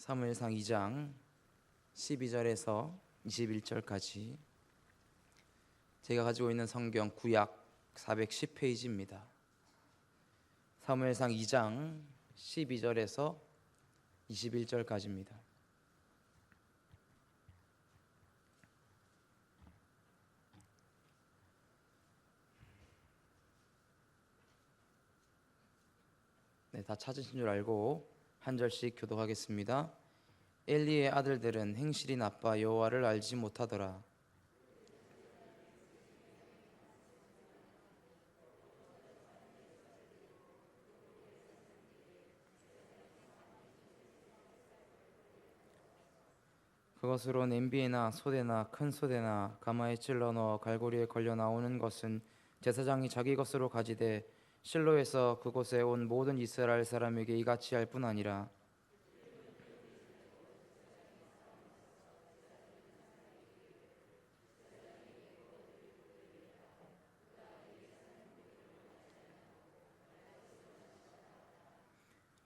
사무엘상 2장 12절에서 21절까지 제가 가지고 있는 성경 구약 410페이지입니다. 사무엘상 2장 12절에서 21절까지입니다. 네, 다 찾으신 줄 알고 한 절씩 교독하겠습니다. 엘리의 아들들은 행실이 나빠 여호와를 알지 못하더라. 그것으로 냄비에나 소대나 큰 소대나 가마에 찔러 넣어 갈고리에 걸려 나오는 것은 제사장이 자기 것으로 가지되 실로에서 그곳에 온 모든 이스라엘 사람에게 이같이 할 뿐 아니라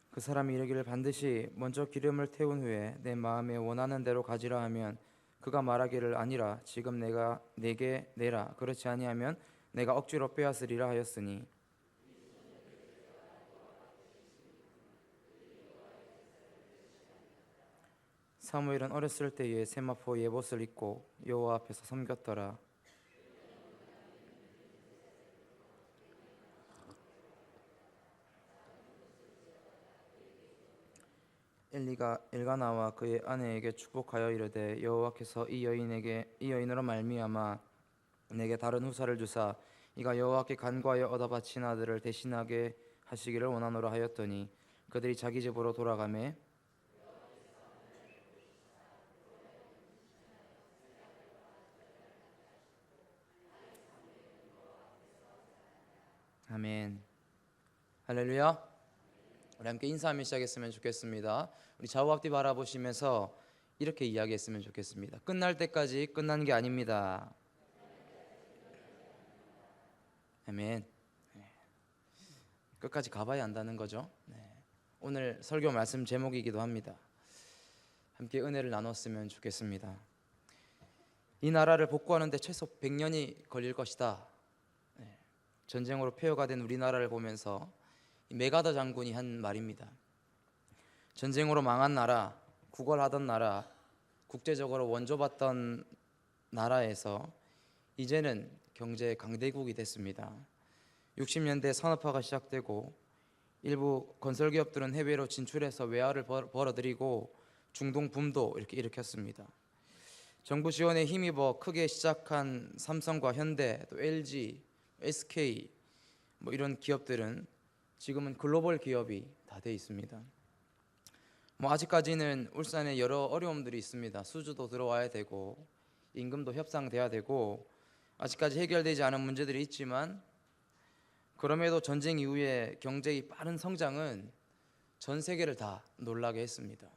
그 사람이 이르기를 반드시 먼저 기름을 태운 후에 내 마음에 원하는 대로 가지라 하면 그가 말하기를 아니라 지금 내가 내게 내라 그렇지 아니하면 내가 억지로 빼앗으리라 하였으니 사무엘은 어렸을 때에 세마포 예봇을 입고 여호와 앞에서 섬겼더라. 엘리가 엘가나와 그의 아내에게 축복하여 이르되 여호와께서 이 여인으로 말미암아 내게 다른 후사를 주사 이가 여호와께 간구하여 얻어 바친 아들을 대신하게 하시기를 원하노라 하였더니 그들이 자기 집으로 돌아가매 아멘. 할렐루야. 우리 함께 인사하며 시작했으면 좋겠습니다. 우리 좌우 앞뒤 바라보시면서 이렇게 이야기했으면 좋겠습니다. 끝날 때까지 끝난 게 아닙니다. 아멘. 끝까지 가봐야 한다는 거죠. 오늘 설교 말씀 제목이기도 합니다. 함께 은혜를 나눴으면 좋겠습니다. 이 나라를 복구하는 데 최소 100년이 걸릴 것이다. 전쟁으로 폐허가 된 우리나라를 보면서 메가더 장군이 한 말입니다. 전쟁으로 망한 나라, 구걸하던 나라, 국제적으로 원조받던 나라에서 이제는 경제 강대국이 됐습니다. 60년대 산업화가 시작되고 일부 건설기업들은 해외로 진출해서 외화를 벌어들이고 중동 붐도 이렇게 일으켰습니다. 정부 지원에 힘입어 크게 시작한 삼성과 현대, 또 LG, SK 이런 기업들은 지금은 글로벌 기업이 다 돼 있습니다. 아직까지는 울산에 여러 어려움들이 있습니다. 수주도 들어와야 되고 임금도 협상돼야 되고 아직까지 해결되지 않은 문제들이 있지만 그럼에도 전쟁 이후에 경제의 빠른 성장은 전 세계를 다 놀라게 했습니다.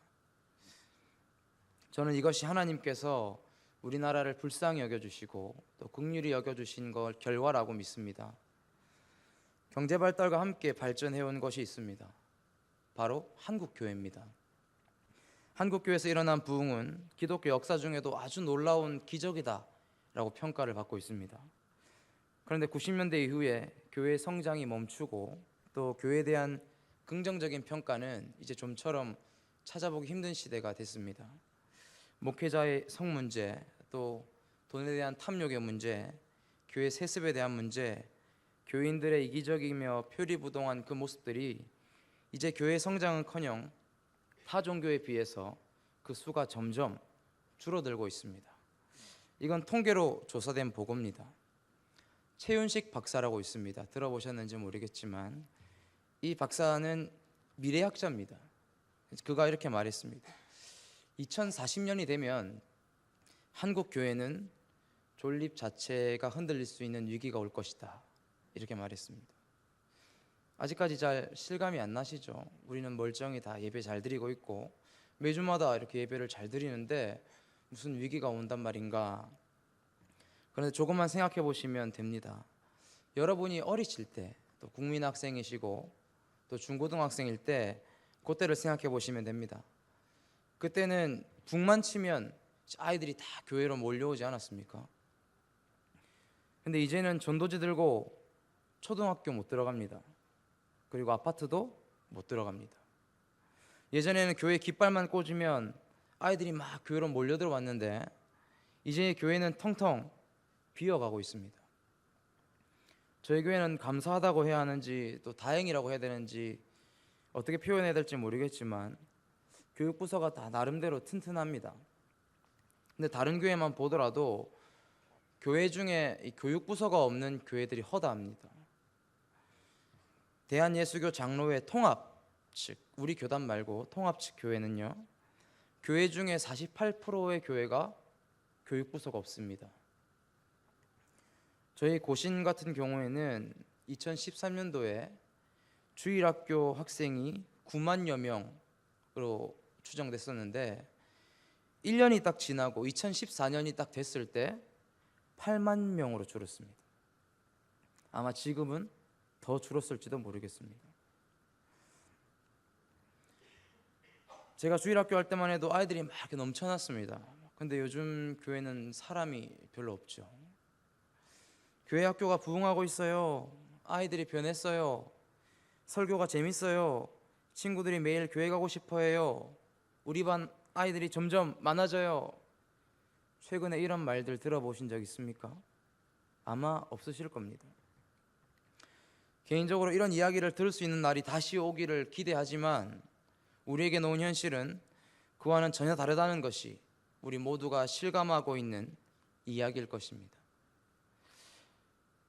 저는 이것이 하나님께서 우리나라를 불쌍히 여겨주시고 또 긍휼히 여겨주신 것 결과라고 믿습니다. 경제 발달과 함께 발전해온 것이 있습니다. 바로 한국교회입니다. 한국교회에서 일어난 부흥은 기독교 역사 중에도 아주 놀라운 기적이다 라고 평가를 받고 있습니다. 그런데 90년대 이후에 교회의 성장이 멈추고 또 교회에 대한 긍정적인 평가는 이제 좀처럼 찾아보기 힘든 시대가 됐습니다. 목회자의 성 문제, 또 돈에 대한 탐욕의 문제, 교회 세습에 대한 문제, 교인들의 이기적이며 표리부동한 그 모습들이 이제 교회 성장은커녕 타 종교에 비해서 그 수가 점점 줄어들고 있습니다. 이건 통계로 조사된 보고입니다. 최윤식 박사라고 있습니다. 들어보셨는지 모르겠지만 이 박사는 미래학자입니다. 그가 이렇게 말했습니다. 2040년이 되면 한국 교회는 존립 자체가 흔들릴 수 있는 위기가 올 것이다. 이렇게 말했습니다. 아직까지 잘 실감이 안 나시죠? 우리는 멀쩡히 다 예배 잘 드리고 있고 매주마다 이렇게 예배를 잘 드리는데 무슨 위기가 온단 말인가? 그런데 조금만 생각해 보시면 됩니다. 여러분이 어리실 때, 또 국민학생이시고 또 중고등학생일 때 그때를 생각해 보시면 됩니다. 그때는 북만 치면 아이들이 다 교회로 몰려오지 않았습니까? 근데 이제는 전도지 들고 초등학교 못 들어갑니다. 그리고 아파트도 못 들어갑니다. 예전에는 교회 깃발만 꽂으면 아이들이 막 교회로 몰려 들어왔는데 이제 교회는 텅텅 비어가고 있습니다. 저희 교회는 감사하다고 해야 하는지 또 다행이라고 해야 되는지 어떻게 표현해야 될지 모르겠지만 교육부서가 다 나름대로 튼튼합니다. 근데 다른 교회만 보더라도 교회 중에 이 교육부서가 없는 교회들이 허다합니다. 대한예수교 장로회 통합 측, 우리 교단 말고 통합 측 교회는요, 교회 중에 48%의 교회가 교육부서가 없습니다. 저희 고신 같은 경우에는 2013년도에 주일학교 학생이 9만여 명으로 추정됐었는데 1년이 딱 지나고 2014년이 딱 됐을 때 8만 명으로 줄었습니다. 아마 지금은 더 줄었을지도 모르겠습니다. 제가 주일학교 할 때만 해도 아이들이 막 이렇게 넘쳐났습니다. 근데 요즘 교회는 사람이 별로 없죠. 교회 학교가 부흥하고 있어요. 아이들이 변했어요. 설교가 재밌어요. 친구들이 매일 교회 가고 싶어 해요. 우리 반 아이들이 점점 많아져요. 최근에 이런 말들 들어보신 적 있습니까? 아마 없으실 겁니다. 개인적으로 이런 이야기를 들을 수 있는 날이 다시 오기를 기대하지만 우리에게 놓은 현실은 그와는 전혀 다르다는 것이 우리 모두가 실감하고 있는 이야기일 것입니다.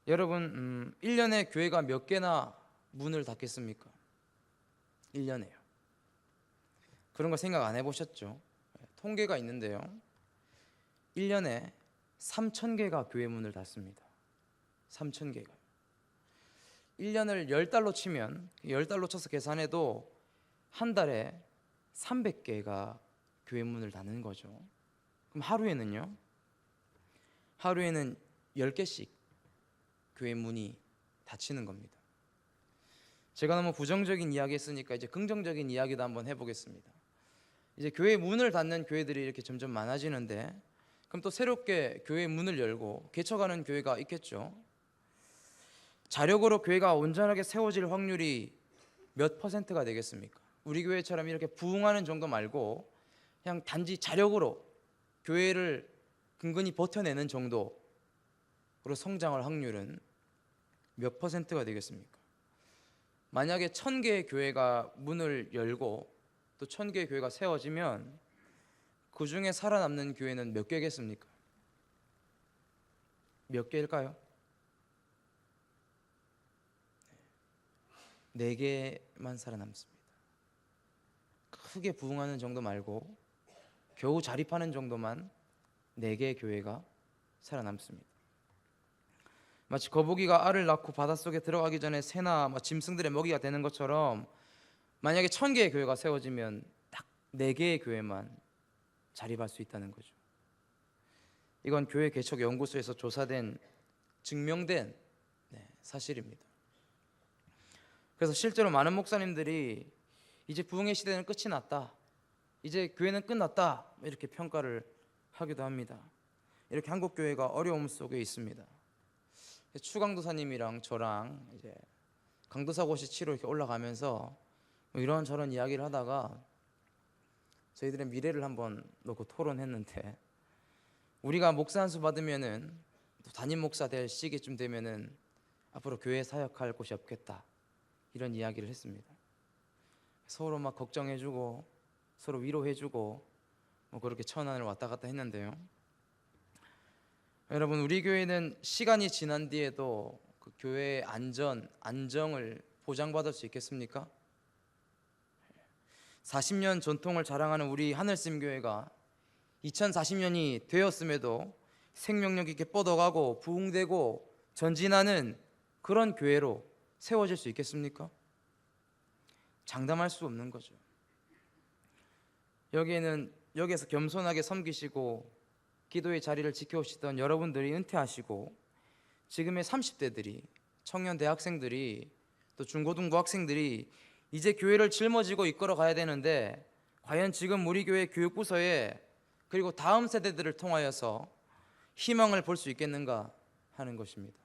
여러분, 1년에 교회가 몇 개나 문을 닫겠습니까? 1년에요. 그런 거 생각 안 해보셨죠? 통계가 있는데요, 1년에 3,000개가 교회 문을 닫습니다. 3,000개가. 1년을 10달로 치면 10달로 쳐서 계산해도 한 달에 300개가 교회 문을 닫는 거죠. 그럼 하루에는요? 하루에는 10개씩 교회 문이 닫히는 겁니다. 제가 너무 부정적인 이야기 했으니까 이제 긍정적인 이야기도 한번 해보겠습니다. 이제 교회 문을 닫는 교회들이 이렇게 점점 많아지는데 그럼 또 새롭게 교회 문을 열고 개척하는 교회가 있겠죠. 자력으로 교회가 온전하게 세워질 확률이 몇 퍼센트가 되겠습니까? 우리 교회처럼 이렇게 부흥하는 정도 말고 그냥 단지 자력으로 교회를 근근히 버텨내는 정도로 성장할 확률은 몇 퍼센트가 되겠습니까? 만약에 1,000개의 교회가 문을 열고 또 1,000개의 교회가 세워지면 그 중에 살아남는 교회는 몇 개겠습니까? 몇 개일까요? 4개만 살아남습니다. 크게 부흥하는 정도 말고 겨우 자립하는 정도만 4개의 교회가 살아남습니다. 마치 거북이가 알을 낳고 바닷속에 들어가기 전에 새나 짐승들의 먹이가 되는 것처럼 만약에 1,000개의 교회가 세워지면 딱 4개의 교회만 자립할 수 있다는 거죠. 이건 교회 개척 연구소에서 조사된 증명된 사실입니다. 그래서 실제로 많은 목사님들이 이제 부흥의 시대는 끝이 났다, 이제 교회는 끝났다 이렇게 평가를 하기도 합니다. 이렇게 한국 교회가 어려움 속에 있습니다. 추강도사님이랑 저랑 이제 강도사고시 치러 이렇게 올라가면서 이런저런 이야기를 하다가 저희들의 미래를 한번 놓고 토론했는데 우리가 목사 한 수 받으면은 또 담임 목사 될 시기쯤 되면은 앞으로 교회 사역할 곳이 없겠다 이런 이야기를 했습니다. 서로 막 걱정해주고 서로 위로해주고 그렇게 천안을 왔다 갔다 했는데요, 여러분, 우리 교회는 시간이 지난 뒤에도 그 교회의 안정을 보장받을 수 있겠습니까? 40년 전통을 자랑하는 우리 하늘샘교회가 2040년이 되었음에도 생명력 있게 뻗어가고 부흥되고 전진하는 그런 교회로 세워질 수 있겠습니까? 장담할 수 없는 거죠. 여기에서 겸손하게 섬기시고 기도의 자리를 지켜오시던 여러분들이 은퇴하시고 지금의 30대들이, 청년 대학생들이, 또 중고등부 학생들이 이제 교회를 짊어지고 이끌어 가야 되는데 과연 지금 우리 교회 교육부서에 그리고 다음 세대들을 통하여서 희망을 볼 수 있겠는가 하는 것입니다.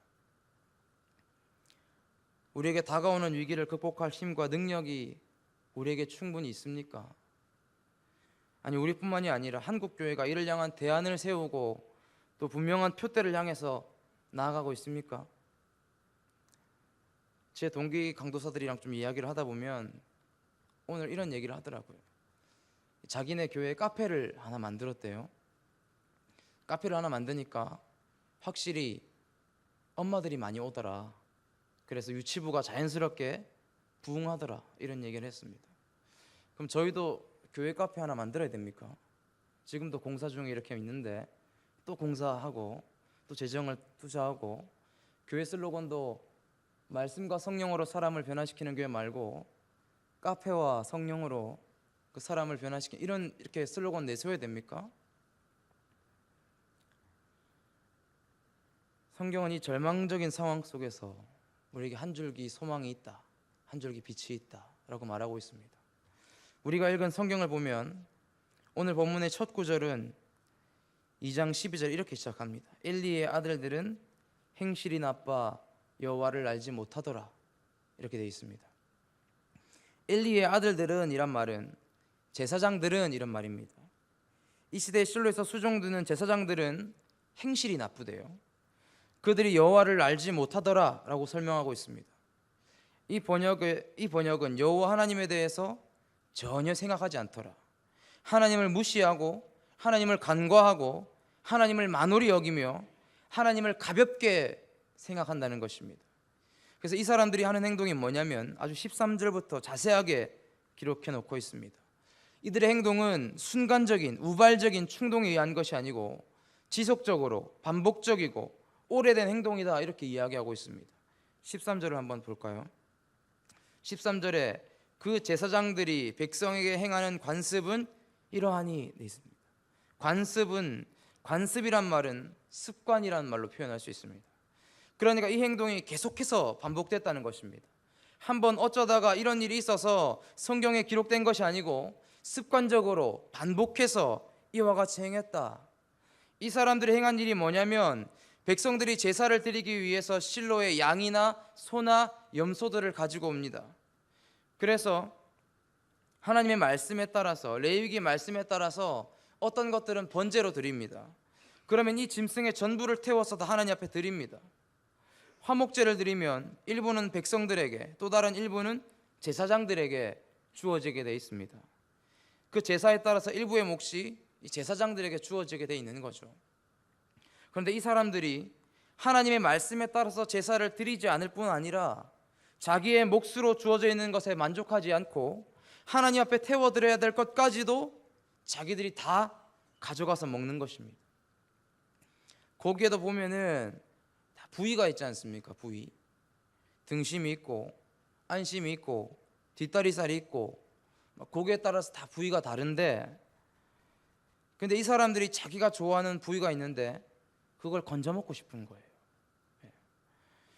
우리에게 다가오는 위기를 극복할 힘과 능력이 우리에게 충분히 있습니까? 아니, 우리뿐만이 아니라 한국교회가 이를 향한 대안을 세우고 또 분명한 표대를 향해서 나아가고 있습니까? 제 동기 강도사들이랑 좀 이야기를 하다 보면 오늘 이런 얘기를 하더라고요. 자기네 교회에 카페를 하나 만들었대요. 카페를 하나 만드니까 확실히 엄마들이 많이 오더라. 그래서 유치부가 자연스럽게 부흥하더라. 이런 얘기를 했습니다. 그럼 저희도 교회 카페 하나 만들어야 됩니까? 지금도 공사 중에 이렇게 있는데 또 공사하고 또 재정을 투자하고 교회 슬로건도 말씀과 성령으로 사람을 변화시키는 교회 말고 카페와 성령으로 그 사람을 변화시키는 이렇게 슬로건 내세워야 됩니까? 성경은 이 절망적인 상황 속에서 우리에게 한 줄기 소망이 있다, 한 줄기 빛이 있다 라고 말하고 있습니다. 우리가 읽은 성경을 보면 오늘 본문의 첫 구절은 2장 12절 이렇게 시작합니다. 엘리의 아들들은 행실이 나빠 여호와를 알지 못하더라. 이렇게 되어 있습니다. 엘리의 아들들은 이란 말은 제사장들은 이런 말입니다. 이 시대에 실로에서 수종드는 제사장들은 행실이 나쁘대요. 그들이 여호와를 알지 못하더라 라고 설명하고 있습니다. 이 번역은 여호와 하나님에 대해서 전혀 생각하지 않더라, 하나님을 무시하고 하나님을 간과하고 하나님을 만홀히 여기며 하나님을 가볍게 생각한다는 것입니다. 그래서 이 사람들이 하는 행동이 뭐냐면 아주 13절부터 자세하게 기록해 놓고 있습니다. 이들의 행동은 순간적인 우발적인 충동에 의한 것이 아니고 지속적으로 반복적이고 오래된 행동이다 이렇게 이야기하고 있습니다. 13절을 한번 볼까요? 13절에 그 제사장들이 백성에게 행하는 관습은 이러하니 되어 있습니다. 관습이란 말은 습관이란 말로 표현할 수 있습니다. 그러니까 이 행동이 계속해서 반복됐다는 것입니다. 한번 어쩌다가 이런 일이 있어서 성경에 기록된 것이 아니고 습관적으로 반복해서 이와 같이 행했다. 이 사람들이 행한 일이 뭐냐면 백성들이 제사를 드리기 위해서 실로에 양이나 소나 염소들을 가지고 옵니다. 그래서 하나님의 말씀에 따라서 레위기 말씀에 따라서 어떤 것들은 번제로 드립니다. 그러면 이 짐승의 전부를 태워서 다 하나님 앞에 드립니다. 화목제를 드리면 일부는 백성들에게 또 다른 일부는 제사장들에게 주어지게 되어 있습니다. 그 제사에 따라서 일부의 몫이 이 제사장들에게 주어지게 되어 있는 거죠. 그런데 이 사람들이 하나님의 말씀에 따라서 제사를 드리지 않을 뿐 아니라 자기의 몫으로 주어져 있는 것에 만족하지 않고 하나님 앞에 태워드려야 될 것까지도 자기들이 다 가져가서 먹는 것입니다. 거기에도 보면은 다 부위가 있지 않습니까? 부위, 등심이 있고 안심이 있고 뒷다리살이 있고 고기에 따라서 다 부위가 다른데, 근데 이 사람들이 자기가 좋아하는 부위가 있는데 그걸 건져 먹고 싶은 거예요.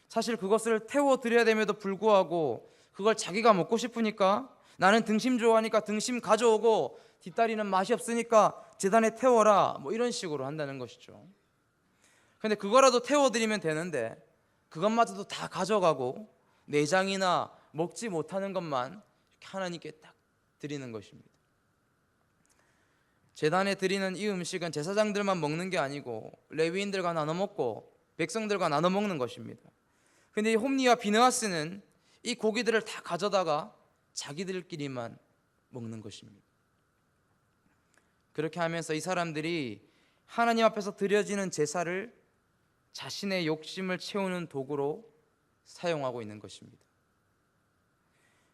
사실 그것을 태워드려야 됨에도 불구하고 그걸 자기가 먹고 싶으니까 나는 등심 좋아하니까 등심 가져오고 뒷다리는 맛이 없으니까 제단에 태워라, 뭐 이런 식으로 한다는 것이죠. 근데 그거라도 태워드리면 되는데 그것마저도 다 가져가고 내장이나 먹지 못하는 것만 이렇게 하나님께 딱 드리는 것입니다. 제단에 드리는 이 음식은 제사장들만 먹는 게 아니고 레위인들과 나눠 먹고 백성들과 나눠 먹는 것입니다. 근데 이 홈리와 비느하스는 이 고기들을 다 가져다가 자기들끼리만 먹는 것입니다. 그렇게 하면서 이 사람들이 하나님 앞에서 드려지는 제사를 자신의 욕심을 채우는 도구로 사용하고 있는 것입니다.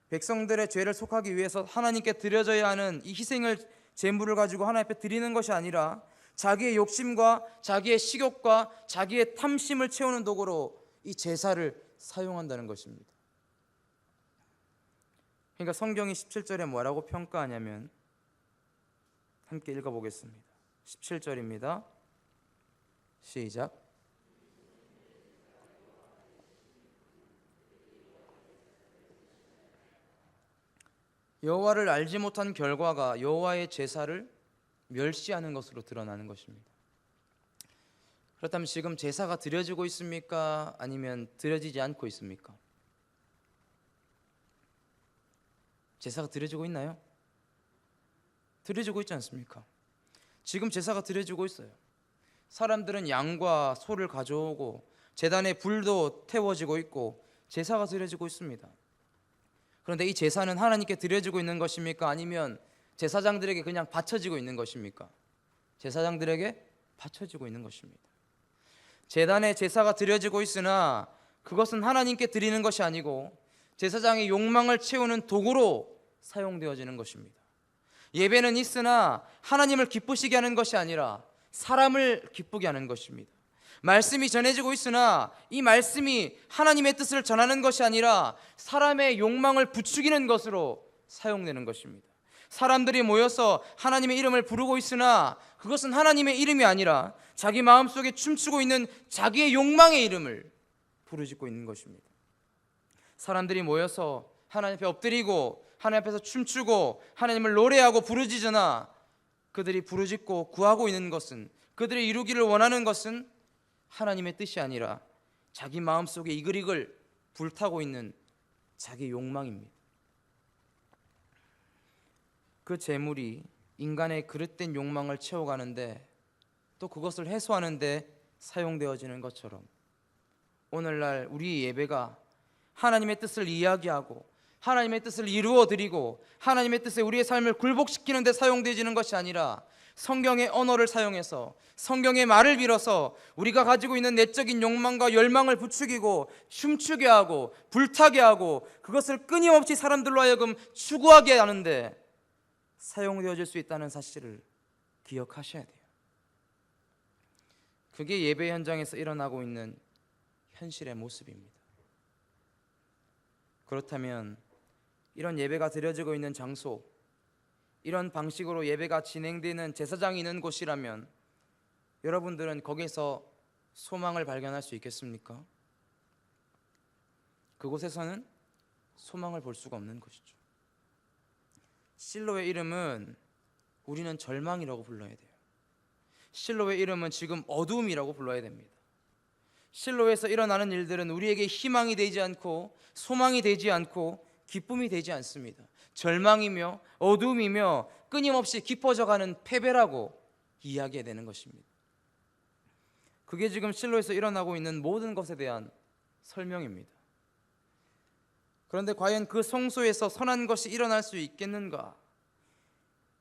백성들의 죄를 속하기 위해서 하나님께 드려져야 하는 이 희생을 제물을 가지고 하나님 앞에 드리는 것이 아니라 자기의 욕심과 자기의 식욕과 자기의 탐심을 채우는 도구로 이 제사를 사용한다는 것입니다. 그러니까 성경이 17절에 뭐라고 평가하냐면 함께 읽어보겠습니다. 17절입니다. 시작. 여호와를 알지 못한 결과가 여호와의 제사를 멸시하는 것으로 드러나는 것입니다. 그렇다면 지금 제사가 드려지고 있습니까? 아니면 드려지지 않고 있습니까? 제사가 드려지고 있나요? 드려지고 있지 않습니까? 지금 제사가 드려지고 있어요. 사람들은 양과 소를 가져오고 제단에 불도 태워지고 있고 제사가 드려지고 있습니다. 그런데 이 제사는 하나님께 드려지고 있는 것입니까? 아니면 제사장들에게 그냥 바쳐지고 있는 것입니까? 제사장들에게 바쳐지고 있는 것입니다. 제단에 제사가 드려지고 있으나 그것은 하나님께 드리는 것이 아니고 제사장의 욕망을 채우는 도구로 사용되어지는 것입니다. 예배는 있으나 하나님을 기쁘시게 하는 것이 아니라 사람을 기쁘게 하는 것입니다. 말씀이 전해지고 있으나 이 말씀이 하나님의 뜻을 전하는 것이 아니라 사람의 욕망을 부추기는 것으로 사용되는 것입니다. 사람들이 모여서 하나님의 이름을 부르고 있으나 그것은 하나님의 이름이 아니라 자기 마음속에 춤추고 있는 자기의 욕망의 이름을 부르짖고 있는 것입니다. 사람들이 모여서 하나님 앞에 엎드리고 하나님 앞에서 춤추고 하나님을 노래하고 부르짖으나 그들이 부르짖고 구하고 있는 것은, 그들이 이루기를 원하는 것은 하나님의 뜻이 아니라 자기 마음속에 이글이글 불타고 있는 자기 욕망입니다. 그 재물이 인간의 그릇된 욕망을 채워가는데 또 그것을 해소하는데 사용되어지는 것처럼 오늘날 우리 예배가 하나님의 뜻을 이야기하고 하나님의 뜻을 이루어드리고 하나님의 뜻에 우리의 삶을 굴복시키는 데 사용되어지는 것이 아니라 성경의 언어를 사용해서 성경의 말을 빌어서 우리가 가지고 있는 내적인 욕망과 열망을 부추기고 춤추게 하고 불타게 하고 그것을 끊임없이 사람들로 하여금 추구하게 하는데 사용되어질 수 있다는 사실을 기억하셔야 돼요. 그게 예배 현장에서 일어나고 있는 현실의 모습입니다. 그렇다면 이런 예배가 드려지고 있는 장소, 이런 방식으로 예배가 진행되는 제사장이 있는 곳이라면 여러분들은 거기서 소망을 발견할 수 있겠습니까? 그곳에서는 소망을 볼 수가 없는 것이죠. 실로의 이름은 우리는 절망이라고 불러야 돼요. 실로의 이름은 지금 어두움이라고 불러야 됩니다. 실로에서 일어나는 일들은 우리에게 희망이 되지 않고 소망이 되지 않고 기쁨이 되지 않습니다. 절망이며 어두움이며 끊임없이 깊어져가는 패배라고 이야기해야 되는 것입니다. 그게 지금 실로에서 일어나고 있는 모든 것에 대한 설명입니다. 그런데 과연 그 성소에서 선한 것이 일어날 수 있겠는가?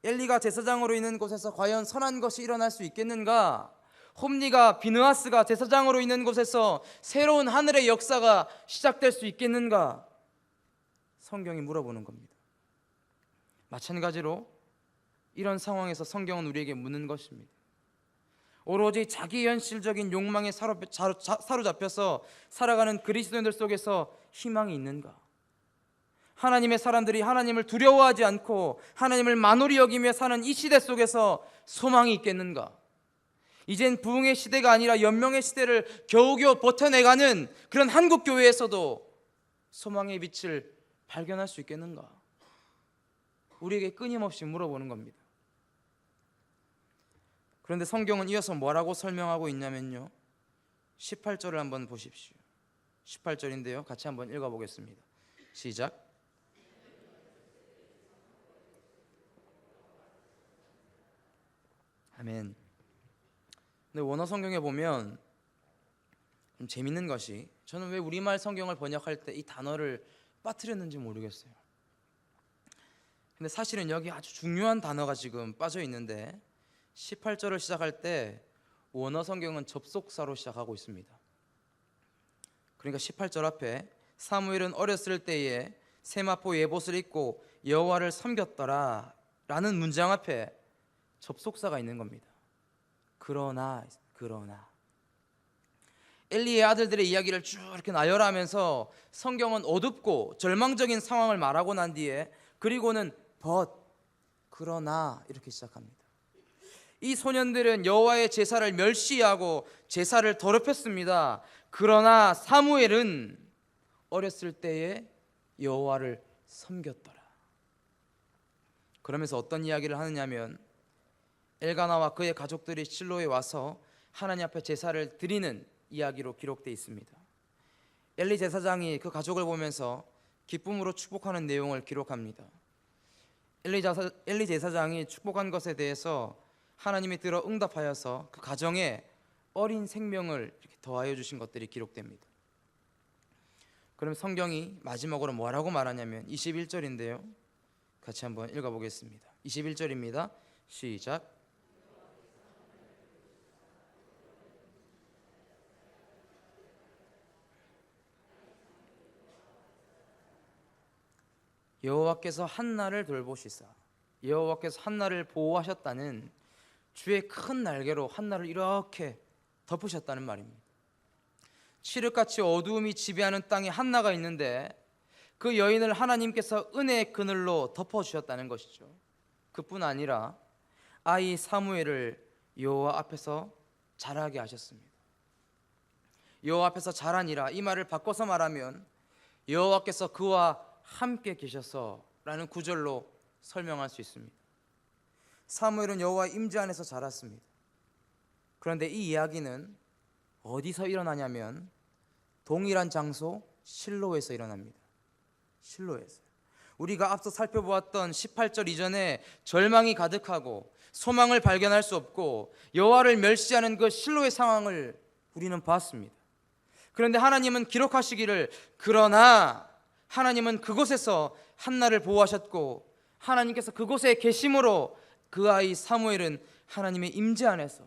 엘리가 제사장으로 있는 곳에서 과연 선한 것이 일어날 수 있겠는가? 홈리가 비느하스가 제사장으로 있는 곳에서 새로운 하늘의 역사가 시작될 수 있겠는가? 성경이 물어보는 겁니다. 마찬가지로 이런 상황에서 성경은 우리에게 묻는 것입니다. 오로지 자기 현실적인 욕망에 사로잡혀서 살아가는 그리스도인들 속에서 희망이 있는가? 하나님의 사람들이 하나님을 두려워하지 않고 하나님을 만홀히 여기며 사는 이 시대 속에서 소망이 있겠는가? 이젠 부흥의 시대가 아니라 연명의 시대를 겨우겨우 버텨내가는 그런 한국 교회에서도 소망의 빛을 발견할 수 있겠는가? 우리에게 끊임없이 물어보는 겁니다. 그런데 성경은 이어서 뭐라고 설명하고 있냐면요, 18절을 한번 보십시오. 18절인데요, 같이 한번 읽어보겠습니다. 시작. 아멘. 근데 원어 성경에 보면 좀 재밌는 것이, 저는 왜 우리말 성경을 번역할 때 이 단어를 빠뜨렸는지 모르겠어요. 근데 사실은 여기 아주 중요한 단어가 지금 빠져 있는데 18절을 시작할 때 원어 성경은 접속사로 시작하고 있습니다. 그러니까 18절 앞에 사무엘은 어렸을 때에 세마포 예봇을 입고 여호와를 섬겼더라 라는 문장 앞에 접속사가 있는 겁니다. 그러나 엘리의 아들들의 이야기를 쭉 이렇게 나열하면서 성경은 어둡고 절망적인 상황을 말하고 난 뒤에 그리고는 그러나 이렇게 시작합니다. 이 소년들은 여호와의 제사를 멸시하고 제사를 더럽혔습니다. 그러나 사무엘은 어렸을 때에 여호와를 섬겼더라. 그러면서 어떤 이야기를 하느냐면 엘가나와 그의 가족들이 실로에 와서 하나님 앞에 제사를 드리는 이야기로 기록되어 있습니다. 엘리 제사장이 그 가족을 보면서 기쁨으로 축복하는 내용을 기록합니다. 엘리 제사장이 축복한 것에 대해서 하나님이 들어 응답하여서 그 가정에 어린 생명을 이렇게 더하여 주신 것들이 기록됩니다. 그럼 성경이 마지막으로 뭐라고 말하냐면 21절인데요. 같이 한번 읽어보겠습니다. 21절입니다. 시작. 여호와께서 한나를 돌보시사, 여호와께서 한나를 보호하셨다는 주의 큰 날개로 한나를 이렇게 덮으셨다는 말입니다. 칠흑같이 어두움이 지배하는 땅에 한나가 있는데 그 여인을 하나님께서 은혜의 그늘로 덮어주셨다는 것이죠. 그뿐 아니라 아이 사무엘을 여호와 앞에서 자라게 하셨습니다. 여호와 앞에서 자라니라, 이 말을 바꿔서 말하면 여호와께서 그와 함께 계셔서 라는 구절로 설명할 수 있습니다. 사무엘은 여호와 임재 안에서 자랐습니다. 그런데 이 이야기는 어디서 일어나냐면 동일한 장소 실로에서 일어납니다. 실로에서. 우리가 앞서 살펴보았던 18절 이전에 절망이 가득하고 소망을 발견할 수 없고 여호와를 멸시하는 그 실로의 상황을 우리는 봤습니다. 그런데 하나님은 기록하시기를, 그러나 하나님은 그곳에서 한나를 보호하셨고 하나님께서 그곳에 계심으로 그 아이 사무엘은 하나님의 임재 안에서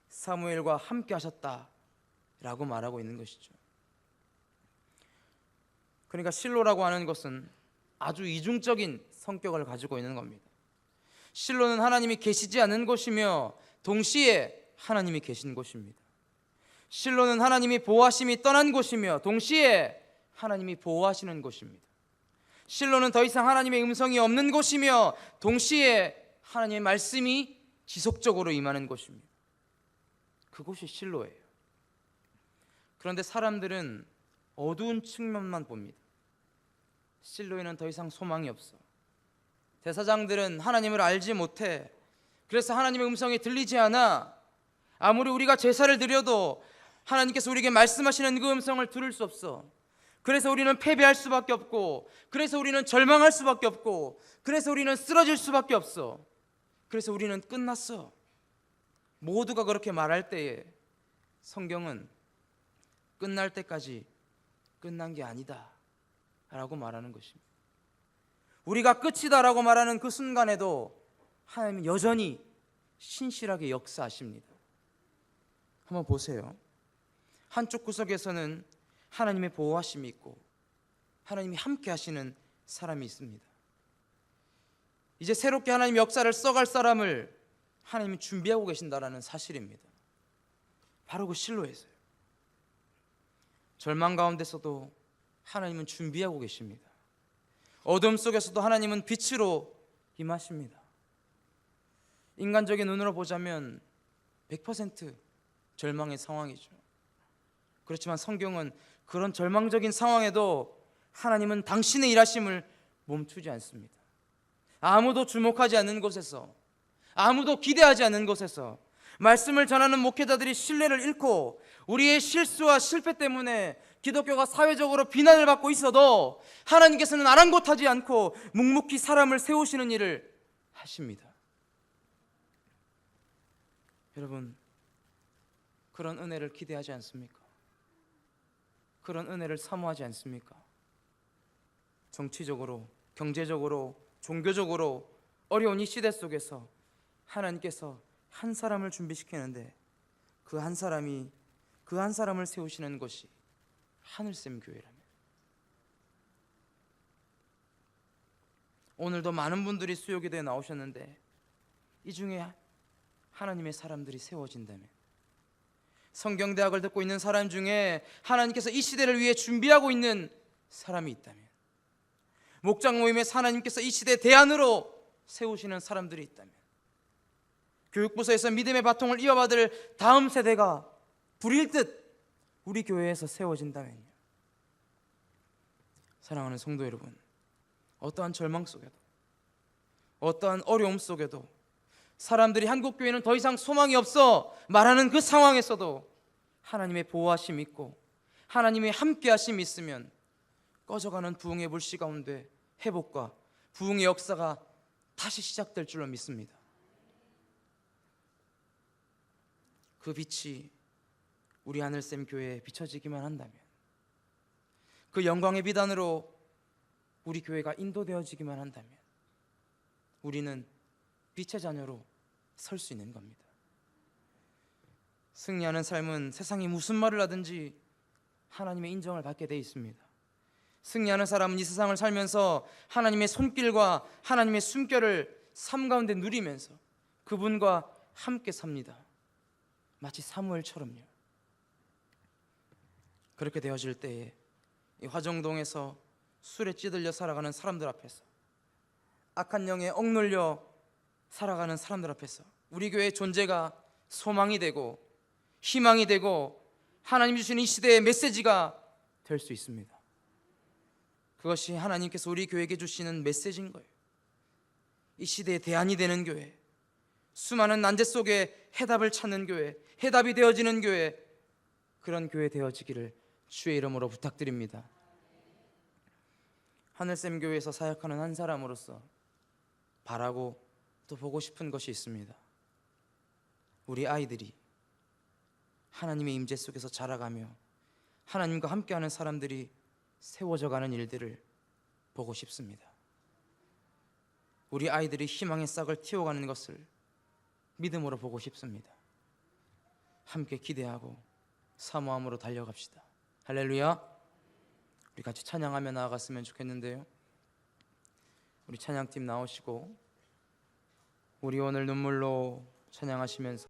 사무엘과 함께 하셨다라고 말하고 있는 것이죠. 그러니까 실로라고 하는 것은 아주 이중적인 성격을 가지고 있는 겁니다. 실로는 하나님이 계시지 않는 곳이며 동시에 하나님이 계신 곳입니다. 실로는 하나님이 보호하심이 떠난 곳이며 동시에 하나님이 보호하시는 곳입니다. 실로는 더 이상 하나님의 음성이 없는 곳이며 동시에 하나님의 말씀이 지속적으로 임하는 곳입니다. 그곳이 실로예요. 그런데 사람들은 어두운 측면만 봅니다. 실로에는 더 이상 소망이 없어. 대사장들은 하나님을 알지 못해. 그래서 하나님의 음성이 들리지 않아. 아무리 우리가 제사를 드려도 하나님께서 우리에게 말씀하시는 그 음성을 들을 수 없어. 그래서 우리는 패배할 수밖에 없고, 그래서 우리는 절망할 수밖에 없고, 그래서 우리는 쓰러질 수밖에 없어. 그래서 우리는 끝났어. 모두가 그렇게 말할 때에 성경은 끝날 때까지 끝난 게 아니다 라고 말하는 것입니다. 우리가 끝이다 라고 말하는 그 순간에도 하나님은 여전히 신실하게 역사하십니다. 한번 보세요. 한쪽 구석에서는 하나님의 보호하심이 있고 하나님이 함께 하시는 사람이 있습니다. 이제 새롭게 하나님 역사를 써갈 사람을 하나님이 준비하고 계신다라는 사실입니다. 바로 그 실로에서요. 절망 가운데서도 하나님은 준비하고 계십니다. 어둠 속에서도 하나님은 빛으로 임하십니다. 인간적인 눈으로 보자면 100% 절망의 상황이죠. 그렇지만 성경은 그런 절망적인 상황에도 하나님은 당신의 일하심을 멈추지 않습니다. 아무도 주목하지 않는 곳에서, 아무도 기대하지 않는 곳에서 말씀을 전하는 목회자들이 신뢰를 잃고 우리의 실수와 실패 때문에 기독교가 사회적으로 비난을 받고 있어도 하나님께서는 아랑곳하지 않고 묵묵히 사람을 세우시는 일을 하십니다. 여러분, 그런 은혜를 기대하지 않습니까? 그런 은혜를 사모하지 않습니까? 정치적으로, 경제적으로, 종교적으로 어려운 이 시대 속에서 하나님께서 한 사람을 준비시키는데 그 한 사람을 세우시는 것이 하늘샘 교회라면, 오늘도 많은 분들이 수요기도에 나오셨는데 이 중에 하나님의 사람들이 세워진다면, 성경대학을 듣고 있는 사람 중에 하나님께서 이 시대를 위해 준비하고 있는 사람이 있다면, 목장 모임에서 하나님께서 이 시대 대안으로 세우시는 사람들이 있다면, 교육부서에서 믿음의 바통을 이어받을 다음 세대가 불일 듯 우리 교회에서 세워진다면요. 사랑하는 성도 여러분, 어떠한 절망 속에도, 어떠한 어려움 속에도 사람들이 한국교회는 더 이상 소망이 없어 말하는 그 상황에서도 하나님의 보호하심이 있고 하나님의 함께하심이 있으면 꺼져가는 부흥의 불씨 가운데 회복과 부흥의 역사가 다시 시작될 줄로 믿습니다. 그 빛이 우리 하늘샘 교회에 비춰지기만 한다면, 그 영광의 비단으로 우리 교회가 인도되어지기만 한다면 우리는 빛의 자녀로 설 수 있는 겁니다. 승리하는 삶은 세상이 무슨 말을 하든지 하나님의 인정을 받게 돼 있습니다. 승리하는 사람은 이 세상을 살면서 하나님의 손길과 하나님의 숨결을 삶 가운데 누리면서 그분과 함께 삽니다. 마치 사무엘처럼요. 그렇게 되어질 때에 이 화정동에서 술에 찌들려 살아가는 사람들 앞에서, 악한 영에 억눌려 살아가는 사람들 앞에서 우리 교회의 존재가 소망이 되고 희망이 되고 하나님이 주시는 이 시대의 메시지가 될 수 있습니다. 그것이 하나님께서 우리 교회에게 주시는 메시지인 거예요. 이 시대의 대안이 되는 교회, 수많은 난제 속에 해답을 찾는 교회, 해답이 되어지는 교회, 그런 교회 되어지기를 주의 이름으로 부탁드립니다. 하늘샘 교회에서 사역하는 한 사람으로서 바라고 또 보고 싶은 것이 있습니다. 우리 아이들이 하나님의 임재 속에서 자라가며 하나님과 함께하는 사람들이 세워져가는 일들을 보고 싶습니다. 우리 아이들이 희망의 싹을 틔워가는 것을 믿음으로 보고 싶습니다. 함께 기대하고 사모함으로 달려갑시다. 할렐루야. 우리 같이 찬양하며 나아갔으면 좋겠는데요, 우리 찬양팀 나오시고 우리 오늘 눈물로 찬양하시면서